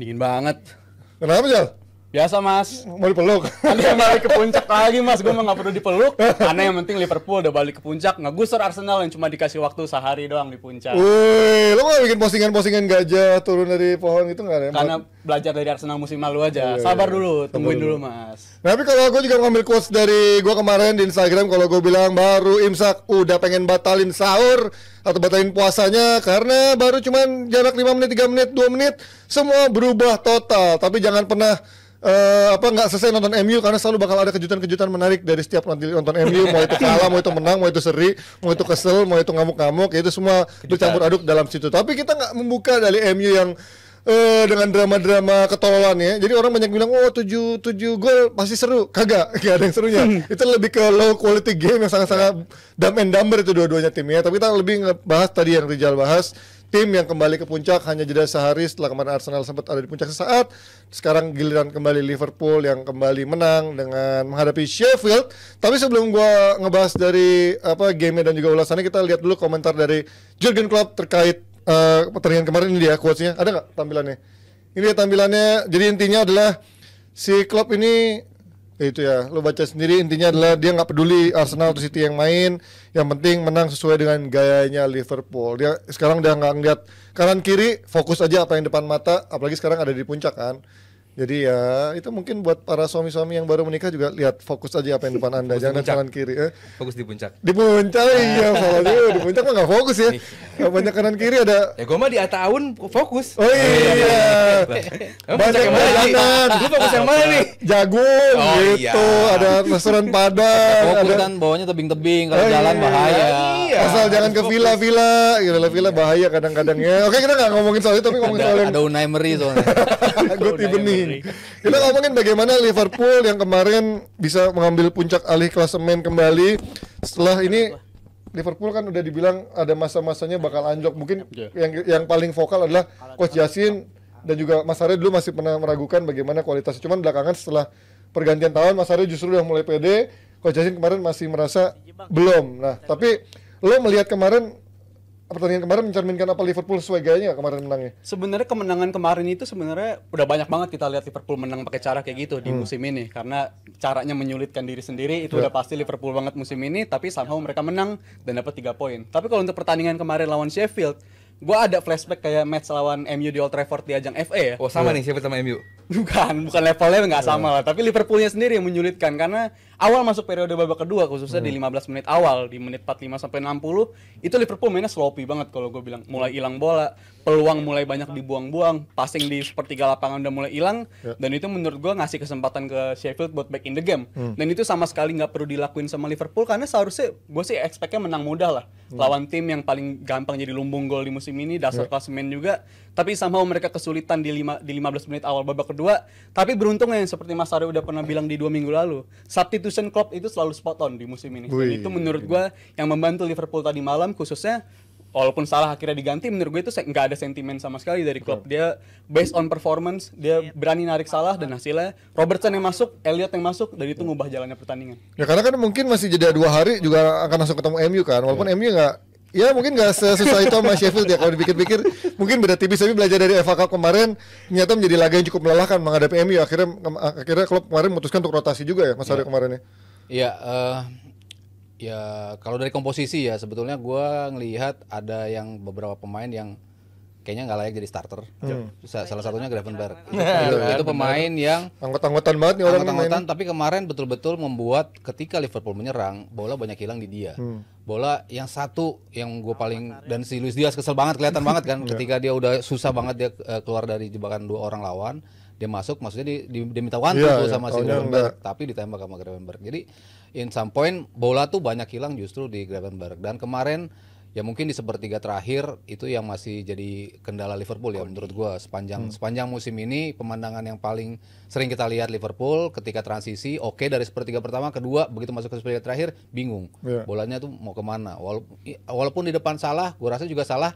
Dingin banget. Kenapa, Jal? Biasa mas. Mau dipeluk? Nanti yang balik ke puncak lagi mas. Gue mah gak perlu dipeluk. Karena yang penting Liverpool udah balik ke puncak. Ngegusur Arsenal yang cuma dikasih waktu sehari doang di puncak. Wih, lo gak bikin postingan-postingan gajah turun dari pohon gitu gak ada? Karena belajar dari Arsenal musim lalu aja. Sabar dulu, tungguin dulu mas. Tapi kalau gue juga ngambil quotes dari gue kemarin di Instagram, kalau gue bilang baru imsak udah pengen batalin sahur atau batalin puasanya karena baru cuman jarak 5 menit, 3 menit, 2 menit semua berubah total. Tapi jangan pernah nggak selesai nonton MU karena selalu bakal ada kejutan-kejutan menarik dari setiap nonton MU, mau itu kalah, mau itu menang, mau itu seri, mau itu kesel, mau itu ngamuk-ngamuk, itu semua bercampur aduk dalam situ. Tapi kita nggak membuka dari MU yang dengan drama-drama ketololannya. Jadi orang banyak bilang, oh 7 gol pasti seru. Kagak ada yang serunya. Itu lebih ke low quality game yang sangat-sangat dumb and dumber itu dua-duanya timnya. Tapi kita lebih ngebahas tadi yang Rijal bahas, tim yang kembali ke puncak hanya jeda sehari setelah kemarin Arsenal sempat ada di puncak sesaat. Sekarang giliran kembali Liverpool yang kembali menang dengan menghadapi Sheffield. Tapi sebelum gua ngebahas dari game-nya dan juga ulasannya, kita lihat dulu komentar dari Jurgen Klopp terkait pertandingan kemarin. Ini dia quotes-nya. Ada nggak tampilannya? Ini dia tampilannya. Jadi intinya adalah si Klopp ini itu ya, lo baca sendiri, intinya adalah dia nggak peduli Arsenal atau City yang main, yang penting menang sesuai dengan gayanya Liverpool. Dia sekarang udah nggak ngeliat kanan kiri, fokus aja apa yang depan mata, apalagi sekarang ada di puncak kan. Jadi ya itu mungkin buat para suami-suami yang baru menikah juga lihat, fokus aja apa yang depan Anda, jangan kanan kiri. Fokus di puncak. Di puncak iya, soalnya di puncak mah nggak fokus ya. Nggak banyak kanan kiri ada. Ya gue mah di tahun fokus. Oh iya. Banyak yang mana nih? Lu fokus yang mana nih? Jagung gitu, ada restoran Padang, Fokus ada kan bawahnya tebing-tebing, kalau jalan bahaya. Iya. asal jangan ke villa-villa, gitu lah, villa bahaya kadang-kadang ya. Oke, kita nggak ngomongin soal itu, tapi ngomongin soal yang Ada Unai Emery soalnya. good evening. Kita ngomongin bagaimana Liverpool yang kemarin bisa mengambil puncak alih klasemen kembali. Setelah ini Liverpool kan udah dibilang ada masa-masanya bakal anjlok. Mungkin yang paling vokal adalah Coach Yasin dan juga Mas Arya dulu masih pernah meragukan bagaimana kualitasnya. Cuman belakangan setelah pergantian tahun Mas Arya justru udah mulai pede. Coach Yasin kemarin masih merasa belum. Nah, tapi lo melihat kemarin pertandingan kemarin mencerminkan apa Liverpool sesuai gayanya kemarin menangnya? Sebenarnya kemenangan kemarin itu sebenarnya udah banyak banget kita lihat Liverpool menang pakai cara kayak gitu di musim ini, karena caranya menyulitkan diri sendiri itu udah pasti Liverpool banget musim ini, tapi somehow mereka menang dan dapat 3 poin. Tapi kalau untuk pertandingan kemarin lawan Sheffield, gua ada flashback kayak match lawan MU di Old Trafford di ajang FA ya. Oh sama nih Sheffield sama MU. Bukan levelnya nggak sama lah, tapi Liverpoolnya sendiri yang menyulitkan karena awal masuk periode babak kedua khususnya di 15 menit awal, di menit 45 sampai 60 itu Liverpool mainnya sloppy banget kalau gue bilang, mulai hilang bola, peluang mulai banyak dibuang-buang, passing di sepertiga lapangan udah mulai hilang, dan itu menurut gue ngasih kesempatan ke Sheffield buat back in the game, dan itu sama sekali nggak perlu dilakuin sama Liverpool karena seharusnya gue sih expect-nya menang mudah lah lawan tim yang paling gampang jadi lumbung gol di musim ini, dasar klasemen juga, tapi somehow mereka kesulitan di 15 menit awal babak kedua. Tapi beruntungnya seperti Mas Arya udah pernah bilang di 2 minggu lalu, substitution Klopp itu selalu spot on di musim ini. Dan itu menurut gua yang membantu Liverpool tadi malam, khususnya walaupun salah akhirnya diganti, menurut gue itu nggak ada sentimen sama sekali dari Klopp. Dia based on performance, dia berani narik Salah dan hasilnya Robertson yang masuk, Elliot yang masuk, dan itu ngubah jalannya pertandingan. Ya karena kan mungkin masih jeda 2 hari juga akan langsung ketemu MU kan, walaupun MU nggak, ya mungkin nggak sesusah itu sama Sheffield ya kalau dipikir-pikir, mungkin beda tipis. Tapi belajar dari FA Cup kemarin ternyata menjadi laga yang cukup melelahkan menghadapi MU. Akhirnya Klopp kemarin memutuskan untuk rotasi juga ya Mas Arya kemarin ya. Iya, ya kalau dari komposisi ya sebetulnya gue ngelihat ada yang beberapa pemain yang kayaknya nggak layak jadi starter. Salah satunya Gravenberch. Itu pemain yang Anggot-anggotan banget nih orang anggot-anggotan, tapi kemarin betul-betul membuat ketika Liverpool menyerang, bola banyak hilang di dia. Bola yang satu yang gue paling, dan si Luis Diaz kesel banget, kelihatan banget kan ketika dia udah susah banget dia keluar dari jebakan 2 orang lawan, dia masuk, maksudnya dia minta one tuh sama si Gravenberch, tapi ditembak sama Gravenberch. Jadi in some point bola tuh banyak hilang justru di Gravenberch. Dan kemarin ya mungkin di sepertiga terakhir itu yang masih jadi kendala Liverpool ya menurut gua sepanjang musim ini. Pemandangan yang paling sering kita lihat Liverpool ketika transisi oke dari sepertiga pertama, kedua begitu masuk ke sepertiga terakhir bingung bolanya tuh mau kemana. Walaupun di depan Salah, gua rasa juga Salah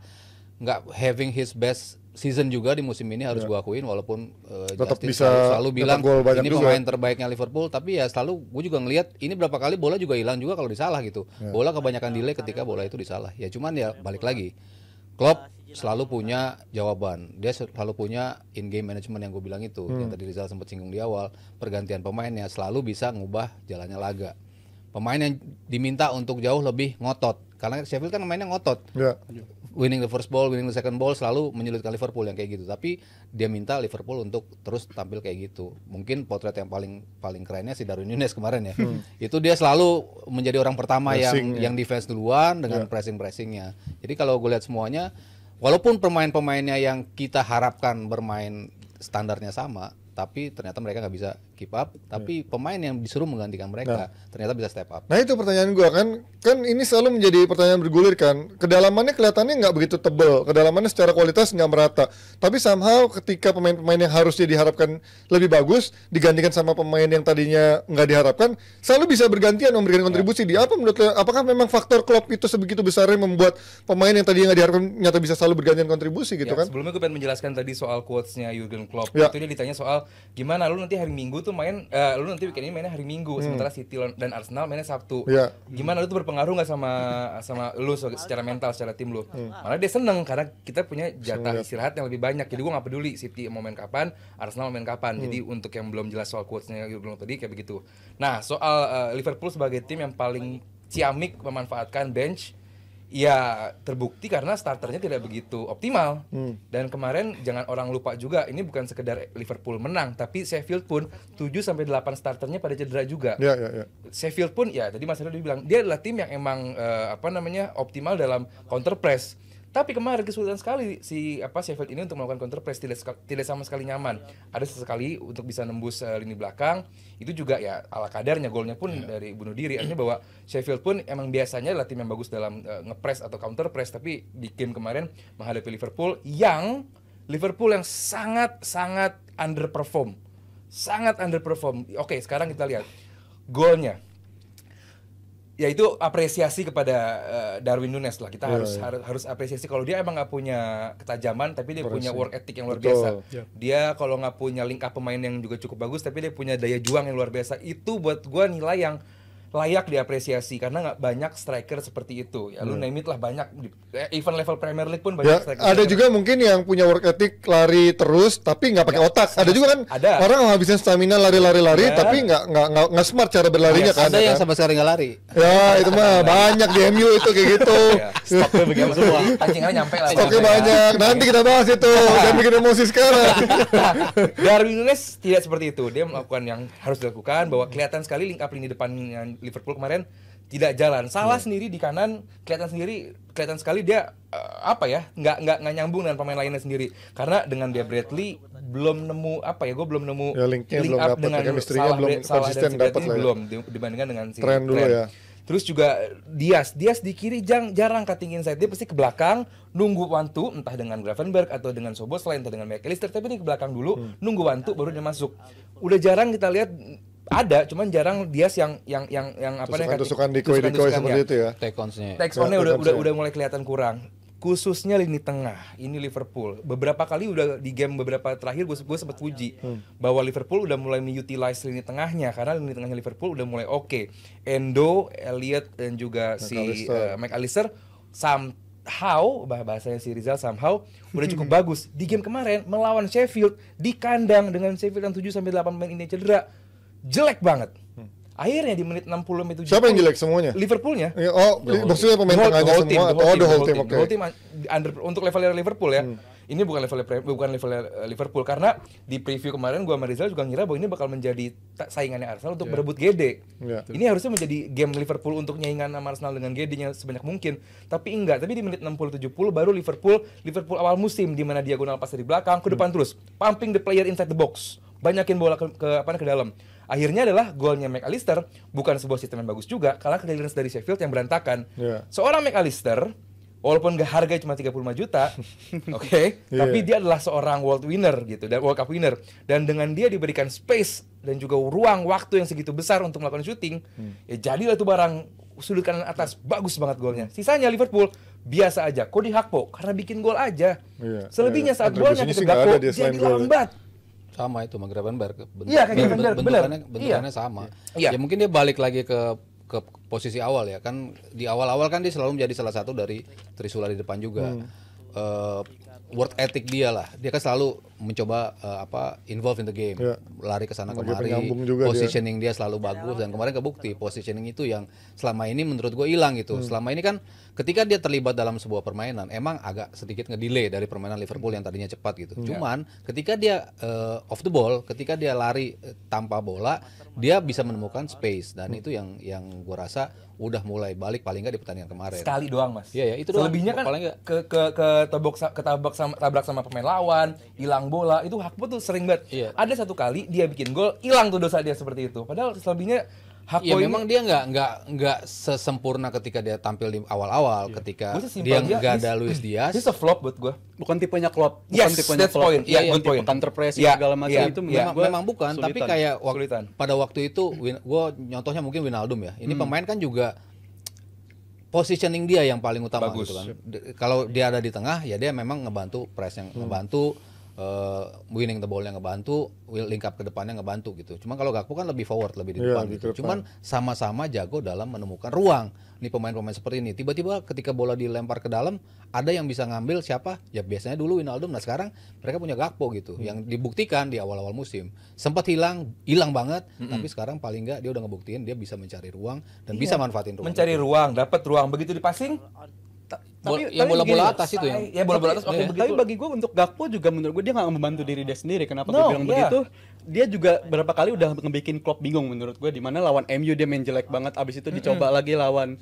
nggak having his best season juga di musim ini, harus gua akuin, walaupun tetap Justin bisa selalu bilang ini juga pemain terbaiknya Liverpool, tapi ya selalu gue juga ngelihat ini berapa kali bola juga hilang juga kalau disalah gitu. Bola kebanyakan delay ketika bola itu disalah. Ya cuman ya balik lagi, Klopp selalu punya jawaban. Dia selalu punya in game management yang gue bilang itu, yang tadi Rizal sempat singgung di awal. Pergantian pemainnya selalu bisa ngubah jalannya laga. Pemain yang diminta untuk jauh lebih ngotot, karena Sheffield kan mainnya ngotot. Ya. Winning the first ball, winning the second ball selalu menyulitkan Liverpool yang kayak gitu. Tapi dia minta Liverpool untuk terus tampil kayak gitu. Mungkin potret yang paling kerennya si Darwin Núñez kemarin ya. Itu dia selalu menjadi orang pertama yang defense duluan dengan pressingnya. Jadi kalau gue lihat semuanya, walaupun pemain-pemainnya yang kita harapkan bermain standarnya sama, tapi ternyata mereka nggak bisa keep up. Tapi pemain yang disuruh menggantikan mereka ternyata bisa step up. Nah itu pertanyaan gua kan ini selalu menjadi pertanyaan bergulir kan. Kedalamannya kelihatannya nggak begitu tebel, kedalamannya secara kualitas nggak merata. Tapi somehow ketika pemain-pemain yang harusnya diharapkan lebih bagus digantikan sama pemain yang tadinya nggak diharapkan, selalu bisa bergantian memberikan kontribusi. Di apa menurut lo? Apakah memang faktor Klopp itu sebegitu besarnya membuat pemain yang tadinya nggak diharapkan nyata bisa selalu bergantian kontribusi gitu kan? Sebelumnya gue pengen menjelaskan tadi soal quotes-nya Jurgen Klopp. Ya. Itu dia ditanya soal gimana lu nanti hari Minggu tuh main, lu nanti weekend ini mainnya hari Minggu, sementara City dan Arsenal mainnya Sabtu. Ya. Gimana lu tuh berpengaruh nggak sama lu secara mental, secara tim lu? Malah dia seneng karena kita punya jatah istirahat yang lebih banyak. Jadi gue nggak peduli City mau main kapan, Arsenal mau main kapan. Jadi untuk yang belum jelas soal quotes-nya Jurgen Klopp tadi kayak begitu. Nah soal Liverpool sebagai tim yang paling ciamik memanfaatkan bench, ya terbukti karena starternya tidak begitu optimal. Dan kemarin jangan orang lupa juga, ini bukan sekedar Liverpool menang, tapi Sheffield pun 7-8 starternya pada cedera juga. Ya. Sheffield pun ya tadi Mas Rido bilang dia adalah tim yang emang optimal dalam counter press. Tapi kemarin kesulitan sekali si Sheffield ini untuk melakukan counter press, tidak sama sekali nyaman. Ada sesekali untuk bisa nembus lini belakang, itu juga ya ala kadarnya, golnya pun dari bunuh diri. Artinya bahwa Sheffield pun emang biasanya adalah tim yang bagus dalam nge-press atau counter press, tapi di game kemarin menghadapi Liverpool yang sangat underperform. Sangat underperform. Oke, sekarang kita lihat golnya. Ya itu apresiasi kepada Darwin Núñez lah. Kita harus apresiasi kalau dia emang nggak punya ketajaman, tapi dia punya work ethic yang luar biasa. Dia kalau nggak punya link up pemain yang juga cukup bagus, tapi dia punya daya juang yang luar biasa. Itu buat gua nilai yang layak diapresiasi karena nggak banyak striker seperti itu. Ya lu name it lah, banyak even level Premier League pun banyak striker. Ada juga mungkin yang punya work ethic lari terus tapi nggak pakai otak. Ada juga kan orang ngabisin stamina lari tapi nggak smart cara berlarinya kan. Ada yang sama sekali nggak lari. Ya itu mah banyak di MU itu kayak gitu. Stoknya begitu semua. Pancingannya nyampe lah. Stoknya banyak. Nanti kita bahas itu. Jangan bikin emosi sekarang. Darwin Núñez tidak seperti itu. Dia melakukan yang harus dilakukan, bahwa kelihatan sekali link up lini depannya Liverpool kemarin tidak jalan. Salah sendiri di kanan, kelihatan sekali dia nggak nyambung dengan pemain lainnya sendiri. Karena dengan dia Bradley belum nemu gue belum nemu link belum up dapet, dengan chemistry-nya belum konsisten dapat lah ya. belum dibandingkan dengan si Trent dulu ya. Terus juga Diaz di kiri jarang cutting inside, dia pasti ke belakang nunggu wantu, entah dengan Gravenberch atau dengan Szoboszlai, entah dengan McAllister, tapi dia ke belakang dulu nunggu wantu baru dia masuk. Udah jarang kita lihat, ada cuman jarang Diaz yang tusukan di seperti itu ya. Take on-nya udah mulai kelihatan kurang. Khususnya lini tengah, ini Liverpool. Beberapa kali udah di game beberapa terakhir gue sempat puji bahwa Liverpool udah mulai mengutilize lini tengahnya, karena lini tengahnya Liverpool udah mulai oke. Endo, Elliot dan juga McAllister somehow, bahasanya si Rizal somehow udah cukup bagus. Di game kemarin melawan Sheffield di kandang dengan Sheffield yang 7-8 pemain ini cedera, jelek banget. Akhirnya di menit 60 sampai 70. Siapa yang jelek semuanya? Liverpoolnya. Maksudnya pemain tengahnya semua atau the whole team? The whole team untuk level Liverpool ya. Ini bukan level Liverpool, karena di preview kemarin gua sama Rizal juga ngira bahwa ini bakal menjadi saingannya Arsenal untuk berebut GD. Ini harusnya menjadi game Liverpool untuk nyaingan sama Arsenal dengan GD-nya sebanyak mungkin. Tapi enggak, tapi di menit 60-70 baru Liverpool awal musim di mana diagonal pas dari belakang ke depan terus, pumping the player inside the box. Banyakin bola ke dalam. Akhirnya adalah golnya McAllister bukan sebuah sistem yang bagus juga, karena clearance dari Sheffield yang berantakan. Seorang McAllister walaupun harganya cuma 35 juta, tapi dia adalah seorang world winner gitu, dan World Cup winner, dan dengan dia diberikan space dan juga ruang waktu yang segitu besar untuk melakukan shooting, ya jadilah itu barang sudut kanan atas bagus banget golnya. Sisanya Liverpool biasa aja. Cody Gakpo karena bikin gol aja. Selebihnya saat golnya ke Gakpo jadi lambat. Sama itu sama Gravenberch. Iya, kayak Gravenberch, bentukannya sama. Ya mungkin dia balik lagi ke posisi awal ya kan, di awal-awal kan dia selalu menjadi salah satu dari Trisula di depan juga. work ethic dia lah. Dia kan selalu mencoba involve in the game, lari ke sana kemari, positioning dia selalu bagus dan kemarin kebukti positioning itu yang selama ini menurut gue hilang gitu. Selama ini kan ketika dia terlibat dalam sebuah permainan emang agak sedikit ngedelay dari permainan Liverpool yang tadinya cepat gitu. Cuman ketika dia off the ball, ketika dia lari tanpa bola, dia bisa menemukan space dan itu yang gue rasa udah mulai balik paling nggak di pertandingan kemarin. Sekali doang mas. Iya ya itu doang. Selebihnya kan ketabrak sama pemain lawan, hilang bola itu Gakpo tuh sering banget. Iya. Ada satu kali dia bikin gol, hilang tuh dosa dia seperti itu. Padahal selebihnya Gakpo ini memang dia nggak sesempurna ketika dia tampil di awal-awal, ketika dia nggak ada Luis Diaz. Itu flop buat gue. Bukan tipenya Klopp, Yes, tipenya that's point. Iya, good point. counter pressing Iya, segala macam iya, itu iya. Memang bukan, tapi kayak Kesulitan. pada waktu itu gue contohnya mungkin Wijnaldum ya. Ini pemain kan juga positioning dia yang paling utama Bagus. gitu kan. Kalau dia ada di tengah ya dia memang ngebantu press yang ngebantu winning the ball yang ngebantu, link up ke depannya ngebantu gitu. Cuma kalau Gakpo kan lebih forward, lebih di depan gitu. Cuman sama-sama jago dalam menemukan ruang. Nih pemain-pemain seperti ini tiba-tiba ketika bola dilempar ke dalam ada yang bisa ngambil siapa? Ya biasanya dulu Wijnaldum, nah sekarang mereka punya Gakpo gitu. Yang dibuktikan di awal-awal musim. Sempat hilang banget, tapi sekarang paling enggak dia udah ngebuktiin dia bisa mencari ruang dan bisa manfaatin ruang. Mencari ruang, dapat ruang, begitu dipasing Yang bola-bola atas itu yang bola-bola atas. Oke, begitu. Tapi bagi gue untuk Gakpo juga menurut gue dia nggak membantu diri dia sendiri. Kenapa gue bilang begitu? Dia juga berapa kali udah ngebikin Klopp bingung menurut gue. Di mana lawan MU dia main jelek banget. Abis itu dicoba lagi lawan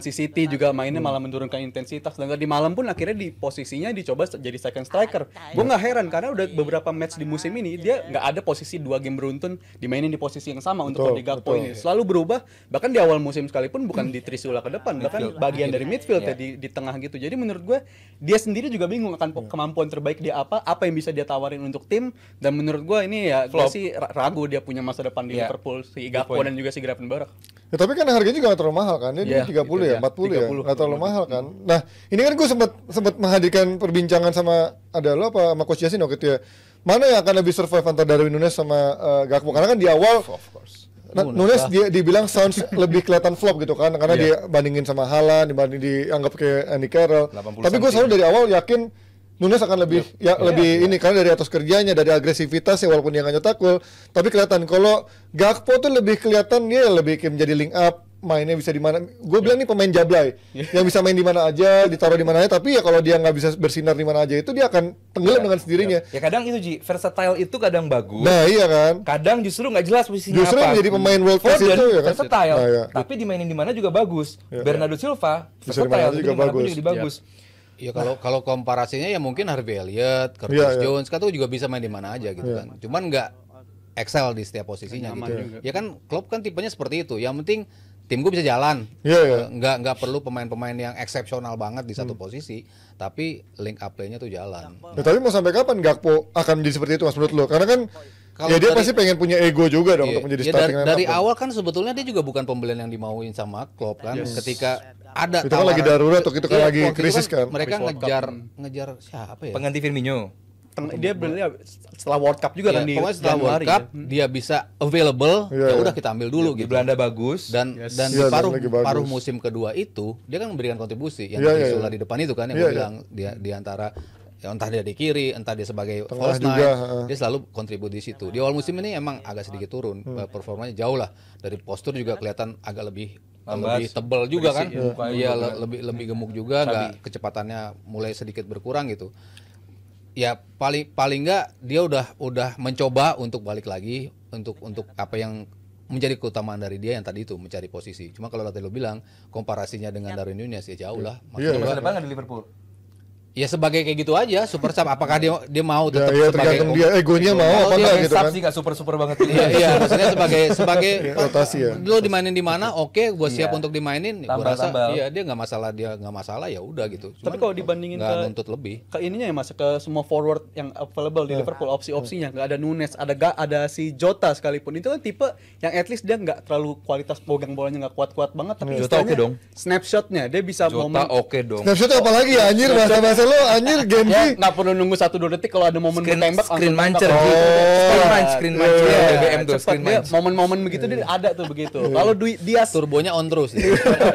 si City juga mainnya malah menurunkan intensitas. Dan di malam pun akhirnya di posisinya dicoba jadi second striker. Gue nggak heran karena udah beberapa match di musim ini dia nggak ada posisi 2 game beruntun dimainin di posisi yang sama untuk di Gakpo ini. Selalu berubah. Bahkan di awal musim sekalipun bukan di Trisula ke depan, bahkan bagian dari midfield ya di tengah gitu. Jadi menurut gue dia sendiri juga bingung akan kemampuan terbaik dia apa yang bisa dia tawarin untuk tim. Dan menurut gue ini ya gue sih ragu dia punya masa depan di Liverpool, si Gakpo dan juga si Gravenberch. Ya tapi kan harganya juga gak terlalu mahal kan, dia 30 ya, 40 ya, gak terlalu mahal kan. Nah ini kan gue sempat menghadirkan perbincangan sama sama Coach Yasin waktu itu ya. Mana yang akan lebih survive antara Darwin Núñez sama Gakpo? Karena kan di awal Núñez dia dibilang sounds lebih kelihatan flop gitu kan, karena dia bandingin sama Haaland, dibanding dianggap kayak Andy Carroll. Tapi gue selalu dari awal yakin Núñez akan lebih ini karena dari atas kerjanya, dari agresivitas ya walaupun dia nggak nyetak gol, tapi kelihatan kalau Gakpo tuh lebih kelihatan dia lebih kayak menjadi link up, mainnya bisa di mana. Gue bilang nih pemain jablay yang bisa main di mana aja, ditaruh di mana aja, tapi ya kalau dia nggak bisa bersinar di mana aja itu dia akan tenggelam dengan sendirinya. Ya kadang itu Ji, versatile itu kadang bagus. Nah iya kan. Kadang justru nggak jelas posisinya justru apa. Justru menjadi pemain world class itu ya kan. Versatile, nah, ya. tapi dimainin di mana juga bagus. Bernardo Silva versatile juga bagus. bagus. Ya kalau komparasinya ya mungkin Harvey Elliott, Curtis Jones kan tuh juga bisa main di mana aja gitu kan. Cuman nggak excel di setiap posisinya gitu. Ya kan Klopp kan tipenya seperti itu. Yang penting tim gue bisa jalan. Nggak perlu pemain-pemain yang eksepsional banget di satu posisi, tapi link up play-nya tuh jalan. Ya, tapi mau sampai kapan Gakpo akan menjadi seperti itu Mas menurut lo? Karena kan ya dia pasti pengen punya ego juga dong untuk menjadi starting lineup. Dari awal kan sebetulnya dia juga bukan pembelian yang dimauin sama Klopp kan. Ketika ada itu kan lagi darurat atau itu kan lagi krisis kan. Mereka ngejar siapa ya? Pengganti Firmino. Dia beli setelah World Cup juga kan di setelah World Cup dia bisa available, ya udah kita ambil dulu gitu. Di Belanda bagus dan di paruh musim kedua itu dia kan memberikan kontribusi yang di depan itu kan yang gue bilang dia di antara entah dia di kiri, entah dia sebagai false nine, dia selalu kontribusi di situ. Di awal musim ini emang agak sedikit turun, performanya jauh lah. Dari postur juga kelihatan agak lebih tebal juga kan. Iya, lebih gemuk juga, nggak kecepatannya mulai sedikit berkurang gitu. Ya paling nggak dia udah mencoba untuk balik lagi untuk apa yang menjadi keutamaan dari dia yang tadi itu mencari posisi. Cuma kalau tadi lo bilang komparasinya dengan Darwin Núñez ya jauh lah. Masa depan nggak di Liverpool? Ya sebagai kayak gitu aja, super sub. Apakah dia mau tetap tergantung dia egonya mau apa enggak gitu kan? Sih nggak super banget. Iya, maksudnya sebagai rotasi ya. Lo dimainin di mana? Oke, gue siap untuk dimainin. Gue rasa iya dia nggak masalah ya udah gitu. Tapi kalau dibandingin nuntut lebih. Ke ininya ya Mas, ke semua forward yang available di Liverpool opsinya nggak ada Núñez, ada si Jota sekalipun itu kan tipe yang at least dia nggak terlalu kualitas pegang bolanya nggak kuat-kuat banget, tapi Jota oke dong. Snapshotnya dia bisa Jota oke dong. Snapshot apa lagi ya anjir bahasa lo anjir Gen Z. Ya nggak perlu nunggu 1-2 detik kalau ada momen bertembak screen langsung mancer tembak. gitu. Screen mancer Iya, BBM tuh cepet screen dia, mancer. momen-momen begitu dia ada tuh begitu. Kalau Dwi Diaz Turbonya on terus.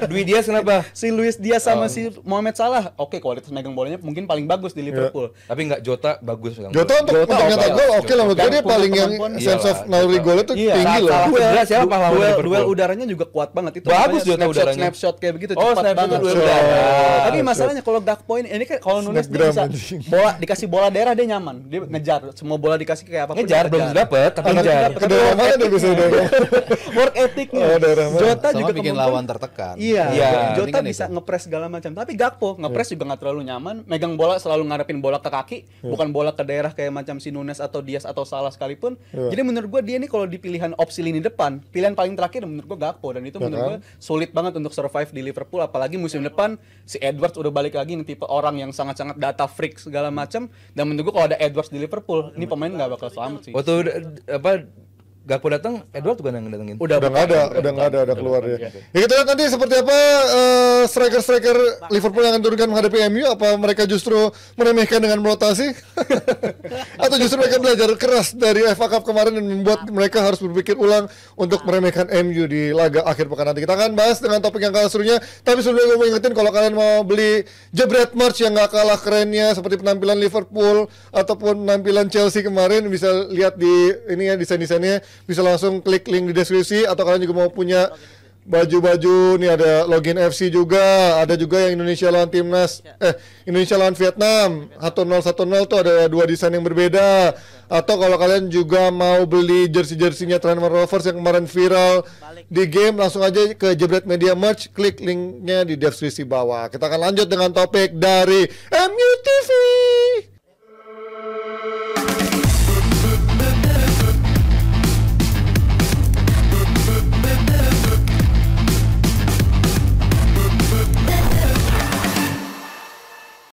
Dwi Diaz kenapa? si Luis Diaz sama si Mohamed Salah, oke kualitas megang bolanya mungkin paling bagus di Liverpool. Tapi enggak Jota bagus megang Jota untuk nyetak gol oke lah menurut gue dia Punya paling yang kemampuan. sense of Iyalah, naluri Jota. golnya tuh Iya, tinggi loh. salah. Cedera siapa pahlawan Liverpool? Duel udaranya juga kuat banget itu. Bagus makanya Jota udaranya. Snapshot kayak begitu Oh, cepat snapshot banget. duel Iya. udara. Tapi masalahnya kalau Gakpo ini kan kalau Nunes dia Snapgram bisa anjing. dikasih bola daerah dia nyaman. Dia ngejar semua bola dikasih kayak apa Ngejar belum dapet tapi ngejar. Ke daerah mana dia bisa daerah? Work ethicnya. Oh, daerah mana? Jota Sama juga bikin kemampuan- lawan tertekan. Iya, Iya, Jota ini kan bisa itu. ngepres segala macam. Tapi Gakpo ngepres juga nggak terlalu nyaman. Megang bola selalu ngarepin bola ke kaki, bukan bola ke daerah kayak macam si Nunes atau Diaz atau Salah sekalipun. Jadi menurut gua dia ini kalau di pilihan opsi lini depan, pilihan paling terakhir menurut gua Gakpo dan itu menurut gua sulit banget untuk survive di Liverpool apalagi musim depan si Edwards udah balik lagi yang tipe orang yang sangat-sangat data freak segala macam dan menurut gua kalau ada Edwards di Liverpool, ini pemain nggak bakal selamat sih. Waktu Gakpo datang, Edward bukan yang datengin. Udah nggak ada keluar ya. Ya kita lihat nanti seperti apa striker Liverpool yang akan turunkan menghadapi MU. Apa mereka justru meremehkan dengan merotasi, atau justru mereka belajar keras dari FA Cup kemarin dan membuat mereka harus berpikir ulang untuk meremehkan MU di laga akhir pekan nanti. Kita akan bahas dengan topik yang kalah serunya. Tapi sebelumnya gue mau ingetin kalau kalian mau beli jebret merch yang nggak kalah kerennya seperti penampilan Liverpool ataupun penampilan Chelsea kemarin, bisa lihat di ini ya desain-desainnya. Bisa langsung klik link di deskripsi, atau kalian juga mau punya baju-baju nih, ada login FC juga, ada juga yang Indonesia lawan timnas Indonesia lawan Vietnam 1-0 tuh ada 2 desain yang berbeda. Atau kalau kalian juga mau beli jersey-jersinya Tranmere Rovers yang kemarin viral di game, langsung aja ke Jebret Media Merch, klik linknya di deskripsi bawah. Kita akan lanjut dengan topik dari MU TV.